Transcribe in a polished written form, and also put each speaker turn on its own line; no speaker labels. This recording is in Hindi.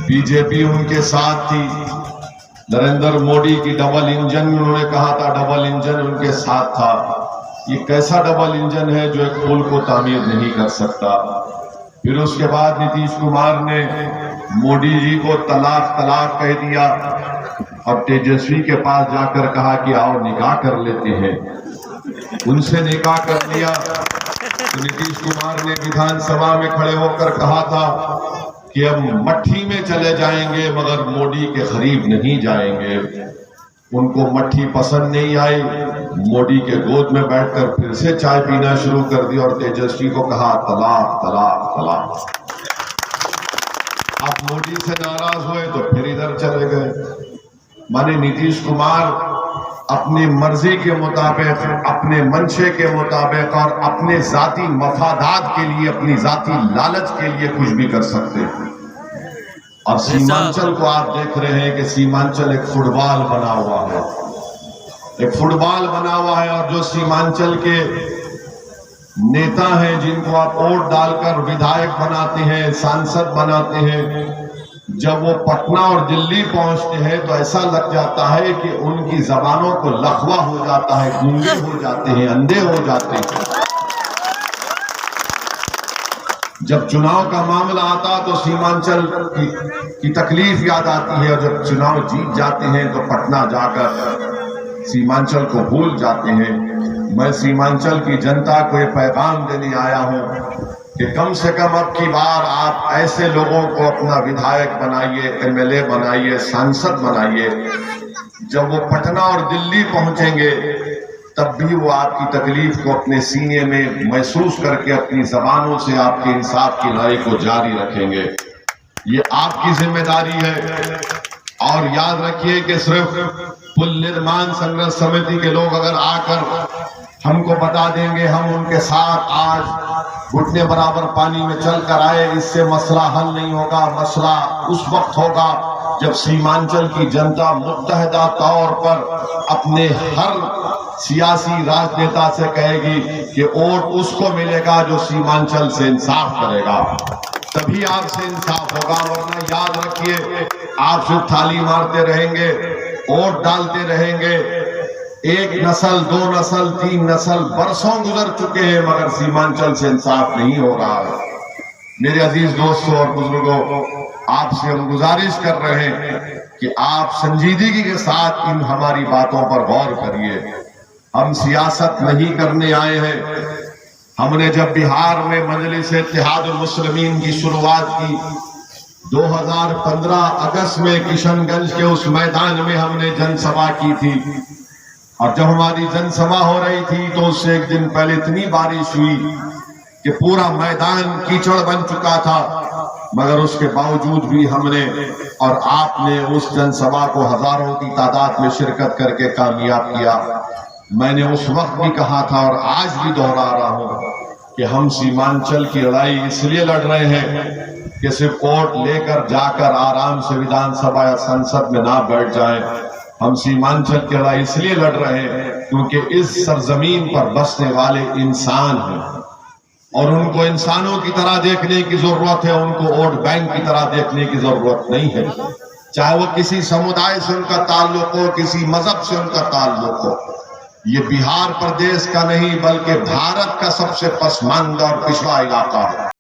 बीजेपी उनके साथ थी। नरेंद्र मोदी की डबल इंजन, उन्होंने कहा था डबल इंजन उनके साथ था। ये कैसा डबल इंजन है जो एक पुल को तामीर नहीं कर सकता। फिर उसके बाद नीतीश कुमार ने मोदी जी को तलाक तलाक कह दिया और तेजस्वी के पास जाकर कहा कि आओ निकाह कर लेते हैं। उनसे निकाह कर लिया तो नीतीश कुमार ने विधानसभा में खड़े होकर कहा था कि हम मट्ठी में चले जाएंगे मगर मोदी के करीब नहीं जाएंगे। उनको मट्ठी पसंद नहीं आई, मोदी के गोद में बैठकर फिर से चाय पीना शुरू कर दी और तेजस्वी को कहा तलाक तलाक तलाक। आप मोदी से नाराज हुए तो फिर इधर चले गए। माने नीतीश कुमार अपनी मर्जी के मुताबिक, अपने मंशे के मुताबिक और अपने जाती मफादात के लिए, अपनी जाती लालच के लिए कुछ भी कर सकते हैं। और सीमांचल को आप देख रहे हैं कि सीमांचल एक फुटबॉल बना हुआ है, एक फुटबॉल बना हुआ है। और जो सीमांचल के नेता हैं जिनको आप वोट डालकर विधायक बनाते हैं, सांसद बनाते हैं, जब वो पटना और दिल्ली पहुंचते हैं तो ऐसा लग जाता है कि उनकी जबानों को लखवा हो जाता है, गूंगे हो जाते हैं, अंधे हो जाते हैं। जब चुनाव का मामला आता तो सीमांचल की तकलीफ याद आती है और जब चुनाव जीत जाते हैं तो पटना जाकर सीमांचल को भूल जाते हैं। मैं सीमांचल की जनता को ये पैगाम देने आया हूं कि कम से कम अब की बार आप ऐसे लोगों को अपना विधायक बनाइए, एमएलए बनाइए, सांसद बनाइए, जब वो पटना और दिल्ली पहुंचेंगे तब भी वो आपकी तकलीफ को अपने सीने में महसूस करके अपनी जबानों से आपके इंसाफ की लड़ाई को जारी रखेंगे। ये आपकी जिम्मेदारी है। और याद रखिए कि सिर्फ पुल निर्माण संघर्ष समिति के लोग अगर आकर हमको बता देंगे हम उनके साथ आज घुटने बराबर पानी में चलकर आए, इससे मसला हल नहीं होगा। मसला उस वक्त होगा जब सीमांचल की जनता मुत्तहदा तौर पर अपने हर सियासी राजनेता से कहेगी कि वोट उसको मिलेगा जो सीमांचल से इंसाफ करेगा, तभी आपसे इंसाफ होगा। वरना याद रखिए आप सिर्फ थाली मारते रहेंगे, वोट डालते रहेंगे, एक नस्ल, दो नस्ल, तीन नस्ल, बरसों गुजर चुके हैं मगर सीमांचल से इंसाफ नहीं हो रहा है। मेरे अजीज दोस्तों और बुजुर्गों, आपसे हम गुजारिश कर रहे हैं कि आप संजीदगी के साथ इन हमारी बातों पर गौर करिए। हम सियासत नहीं करने आए हैं। हमने जब बिहार में मजलिस इत्तेहादुल मुस्लिमीन की शुरुआत की 2015 अगस्त में किशनगंज के उस मैदान में हमने जनसभा की थी। और जब हमारी जनसभा हो रही थी तो उससे एक दिन पहले इतनी बारिश हुई कि पूरा मैदान कीचड़ बन चुका था, मगर उसके बावजूद भी हमने और आपने उस जनसभा को हजारों की तादाद में शिरकत करके कामयाब किया। मैंने उस वक्त भी कहा था और आज भी दोहरा रहा हूं कि हम सीमांचल की लड़ाई इसलिए लड़ रहे हैं कि सिर्फ वोट लेकर जाकर आराम से विधानसभा या संसद में ना बैठ जाएं। हम सीमांचल की लड़ाई इसलिए लड़ रहे हैं क्योंकि इस सरजमीन पर बसने वाले इंसान हैं और उनको इंसानों की तरह देखने की जरूरत है, उनको वोट बैंक की तरह देखने की जरूरत नहीं है। चाहे वो किसी समुदाय से उनका ताल्लुक हो, किसी मजहब से उनका ताल्लुक हो। ये बिहार प्रदेश का नहीं बल्कि भारत का सबसे पसमानदा और पिछड़ा इलाका है।